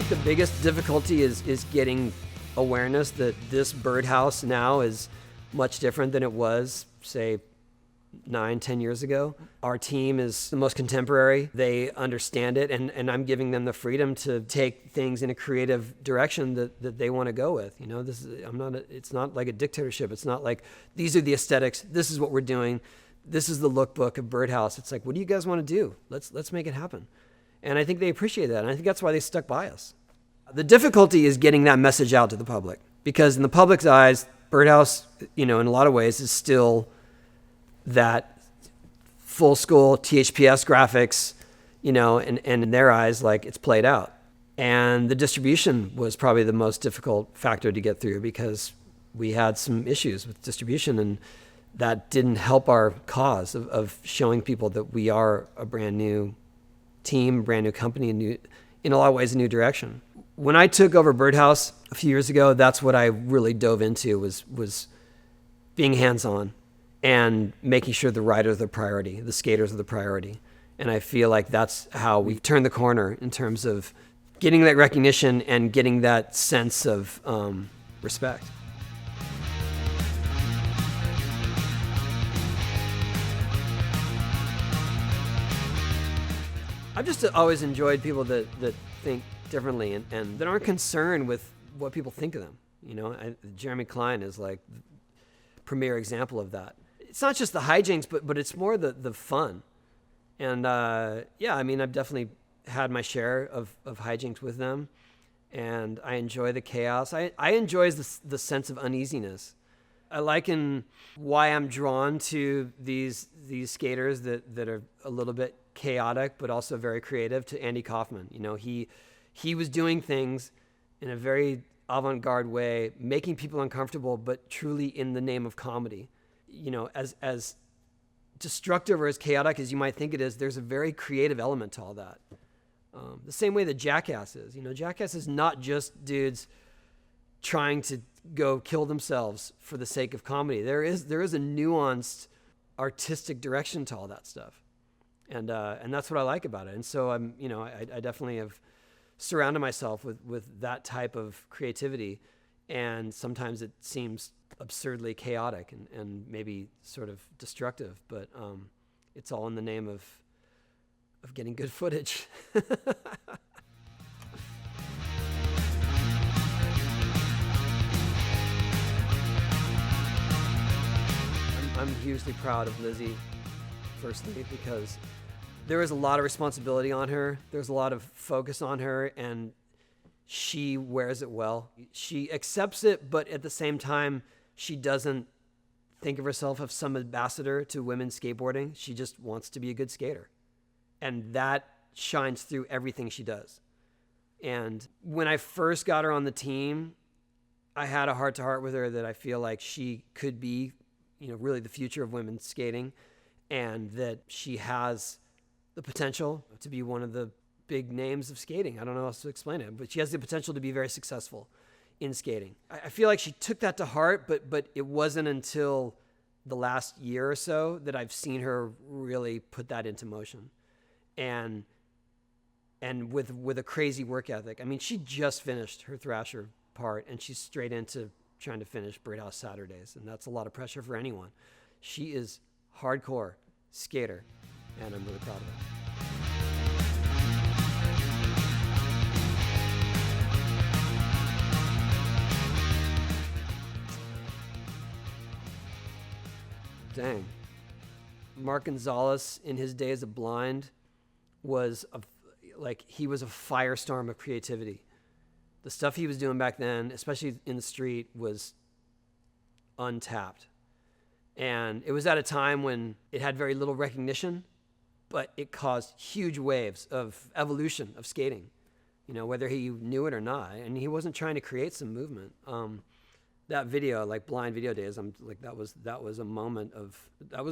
think the biggest difficulty is getting awareness that this birdhouse now is much different than it was, say, 9-10 years ago. Our team is the most contemporary. They understand it, and I'm giving them the freedom to take things in a creative direction that they want to go with. You know, it's not like a dictatorship. It's not like these are the aesthetics. This is what we're doing. This is the lookbook of Birdhouse. It's like, what do you guys want to do? Let's make it happen. And I think they appreciate that. And I think that's why they stuck by us. The difficulty is getting that message out to the public, because in the public's eyes, Birdhouse, in a lot of ways is still that full school THPS graphics, and in their eyes, like, it's played out. And the distribution was probably the most difficult factor to get through, because we had some issues with distribution, and that didn't help our cause of showing people that we are a brand new team, brand new company, in a lot of ways, a new direction. When I took over Birdhouse a few years ago, that's what I really dove into, was being hands-on and making sure the riders are the priority, the skaters are the priority. And I feel like that's how we've turned the corner in terms of getting that recognition and getting that sense of respect. I've just always enjoyed people that think differently and that aren't concerned with what people think of them. Jeremy Klein is like the premier example of that. It's not just the hijinks, but it's more the fun. And I've definitely had my share of hijinks with them, and I enjoy the chaos. I enjoy the sense of uneasiness. I liken why I'm drawn to these skaters that are a little bit chaotic but also very creative to Andy Kaufman. He was doing things in a very avant-garde way, making people uncomfortable, but truly in the name of comedy. As destructive or as chaotic as you might think it is, there's a very creative element to all that. The same way that Jackass is. Jackass is not just dudes trying to go kill themselves for the sake of comedy. There is a nuanced artistic direction to all that stuff. And that's what I like about it. And so I definitely have surrounded myself with that type of creativity. And sometimes it seems absurdly chaotic and maybe sort of destructive, but it's all in the name of getting good footage. I'm hugely proud of Lizzie, firstly, because there is a lot of responsibility on her. There's a lot of focus on her, and she wears it well. She accepts it, but at the same time, she doesn't think of herself as some ambassador to women's skateboarding. She just wants to be a good skater. And that shines through everything she does. And when I first got her on the team, I had a heart-to-heart with her that I feel like she could be, really the future of women's skating, and that she has the potential to be one of the big names of skating. I don't know how else to explain it, but she has the potential to be very successful in skating. I feel like she took that to heart, but it wasn't until the last year or so that I've seen her really put that into motion. And with a crazy work ethic. I mean, she just finished her Thrasher part, and she's straight into trying to finish Birdhouse Saturdays, and that's a lot of pressure for anyone. She is hardcore skater, and I'm really proud of her. Dang. Mark Gonzalez, in his days of Blind, he was a firestorm of creativity. The stuff he was doing back then, especially in the street, was untapped. And it was at a time when it had very little recognition, but it caused huge waves of evolution of skating, whether he knew it or not. And he wasn't trying to create some movement. That video, like Blind Video Days, that was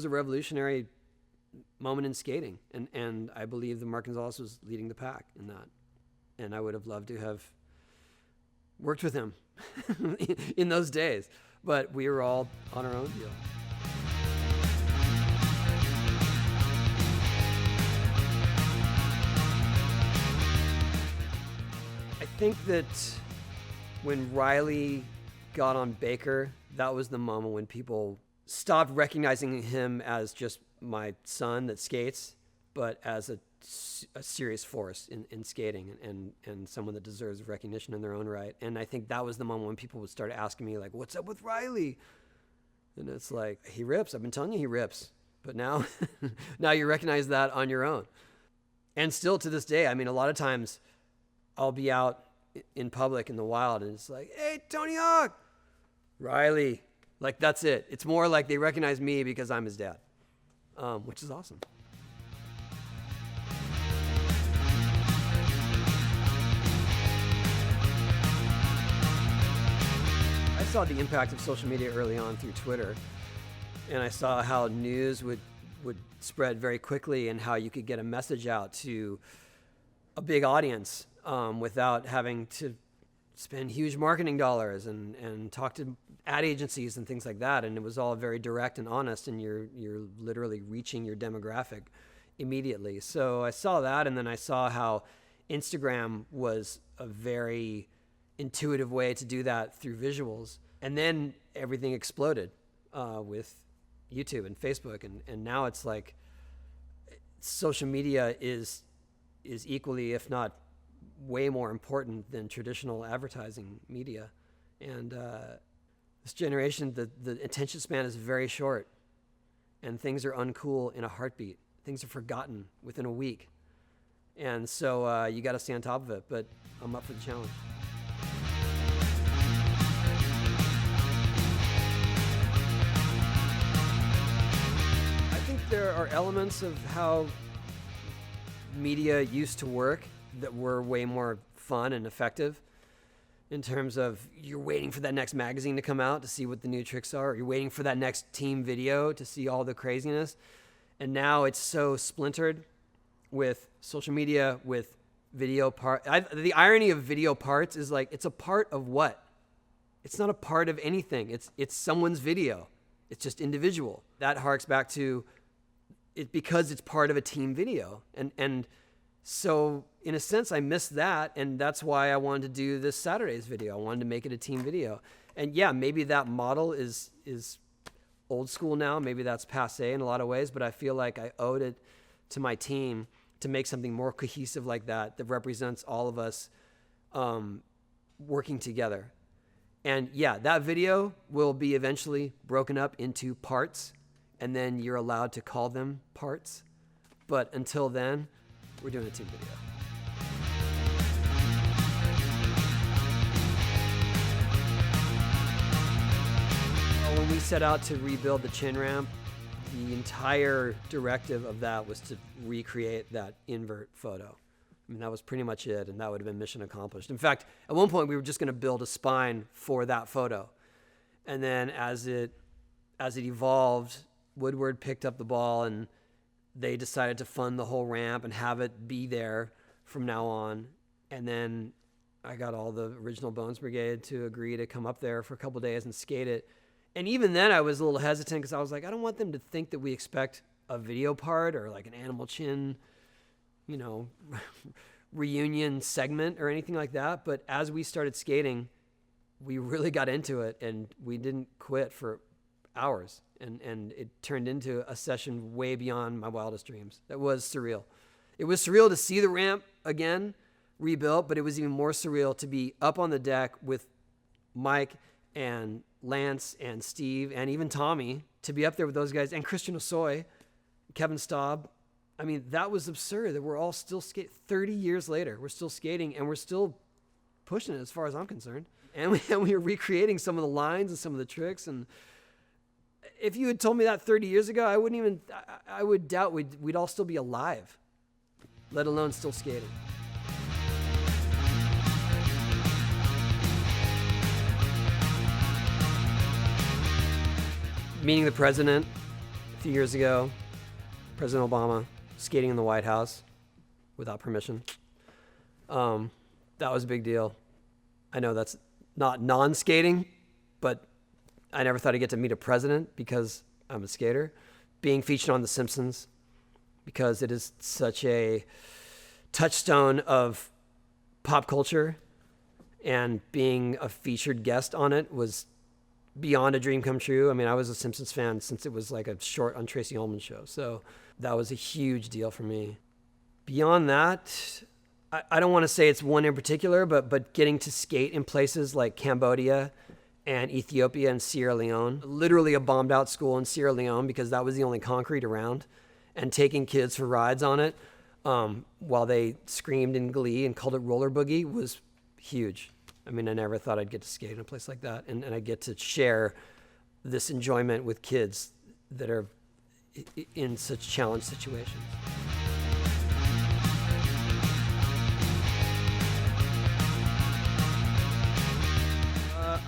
a revolutionary moment in skating. And I believe that Mark Gonzalez was leading the pack in that. And I would have loved to have worked with him in those days, but we were all on our own deal. I think that when Riley got on Baker, that was the moment when people stopped recognizing him as just my son that skates, but as a serious force in skating and someone that deserves recognition in their own right. And I think that was the moment when people would start asking me, like, what's up with Riley? And it's like, he rips. I've been telling you he rips. But now, now you recognize that on your own. And still to this day, I mean, a lot of times I'll be out in public in the wild and it's like, hey, Tony Hawk, Riley. Like, that's it. It's more like they recognize me because I'm his dad, which is awesome. I saw the impact of social media early on through Twitter, and I saw how news would spread very quickly and how you could get a message out to a big audience without having to spend huge marketing dollars and talk to ad agencies and things like that. And it was all very direct and honest, and you're literally reaching your demographic immediately. So I saw that, and then I saw how Instagram was a very intuitive way to do that through visuals. And then everything exploded with YouTube and Facebook, and now it's like social media is equally, if not way more important than traditional advertising media. And this generation, the attention span is very short, and things are uncool in a heartbeat. Things are forgotten within a week. And so you got to stay on top of it, but I'm up for the challenge. I think there are elements of how media used to work that were way more fun and effective, in terms of you're waiting for that next magazine to come out to see what the new tricks are, or you're waiting for that next team video to see all the craziness. And now it's so splintered with social media, with video the irony of video parts is like, it's a part of what? It's not a part of anything. It's someone's video. It's just individual. That harks back to it because it's part of a team video. And so in a sense, I missed that, and that's why I wanted to do this Saturday's video. I wanted to make it a team video. And yeah, maybe that model is old school now. Maybe that's passé in a lot of ways, but I feel like I owed it to my team to make something more cohesive like that represents all of us working together. And yeah, that video will be eventually broken up into parts, and then you're allowed to call them parts. But until then, we're doing a team video. When we set out to rebuild the chin ramp, the entire directive of that was to recreate that invert photo. I mean, that was pretty much it, and that would have been mission accomplished. In fact, at one point, we were just going to build a spine for that photo. And then as it evolved, Woodward picked up the ball, and they decided to fund the whole ramp and have it be there from now on. And then I got all the original Bones Brigade to agree to come up there for a couple days and skate it. And even then I was a little hesitant because I was like, I don't want them to think that we expect a video part or like an animal chin, reunion segment or anything like that. But as we started skating, we really got into it, and we didn't quit for hours. And it turned into a session way beyond my wildest dreams. That was surreal. It was surreal to see the ramp again rebuilt, but it was even more surreal to be up on the deck with Mike and Lance and Steve and even Tommy, to be up there with those guys, and Christian Osoy, Kevin Staub. I mean, that was absurd that we're all still skating 30 years later. We're still skating, and we're still pushing it as far as I'm concerned. And we were recreating some of the lines and some of the tricks. And if you had told me that 30 years ago, I would doubt we'd all still be alive, let alone still skating. Meeting the president a few years ago, President Obama, skating in the White House without permission. That was a big deal. I know that's not non-skating, but I never thought I'd get to meet a president because I'm a skater. Being featured on The Simpsons because it is such a touchstone of pop culture And being a featured guest on it was beyond a dream come true. I mean, I was a Simpsons fan since it was like a short on Tracy Ullman's show. So that was a huge deal for me. Beyond that, I don't want to say it's one in particular, but getting to skate in places like Cambodia and Ethiopia and Sierra Leone, literally a bombed out school in Sierra Leone because that was the only concrete around, and taking kids for rides on it while they screamed in glee and called it roller boogie was huge. I mean, I never thought I'd get to skate in a place like that, and I get to share this enjoyment with kids that are in such challenged situations.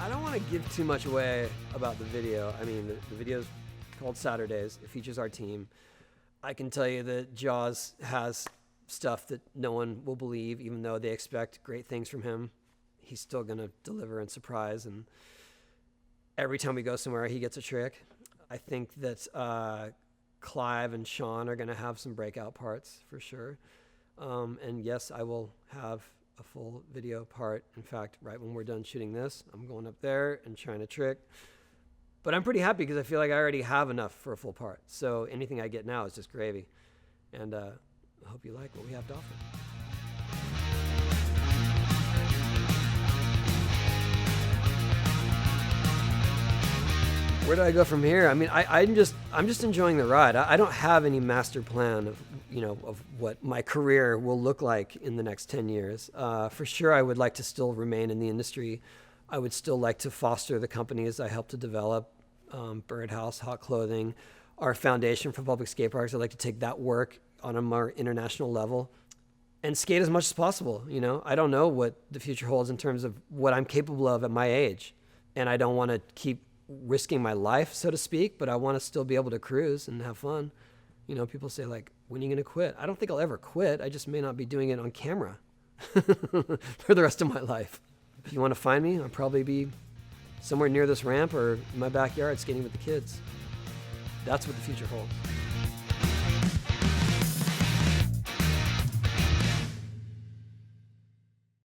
I don't want to give too much away about the video. I mean, the video's called Saturdays. It features our team. I can tell you that Jaws has stuff that no one will believe, even though they expect great things from him. He's still going to deliver and surprise, and every time we go somewhere, he gets a trick. I think that Clive and Sean are going to have some breakout parts for sure. And yes, I will have a full video part. In fact, right when we're done shooting this, I'm going up there and trying a trick. But I'm pretty happy because I feel like I already have enough for a full part. So anything I get now is just gravy. And I hope you like what we have to offer. Where do I go from here? I mean, I'm just enjoying the ride. I don't have any master plan of what my career will look like in the next 10 years. For sure, I would like to still remain in the industry. I would still like to foster the companies I helped to develop, Birdhouse, Hot Clothing, our foundation for public skate parks. I'd like to take that work on a more international level and skate as much as possible. I don't know what the future holds in terms of what I'm capable of at my age. And I don't want to keep risking my life, so to speak, but I want to still be able to cruise and have fun. People say, like, when are you going to quit? I don't think I'll ever quit. I just may not be doing it on camera for the rest of my life. If you want to find me, I'll probably be somewhere near this ramp or in my backyard skating with the kids. That's what the future holds.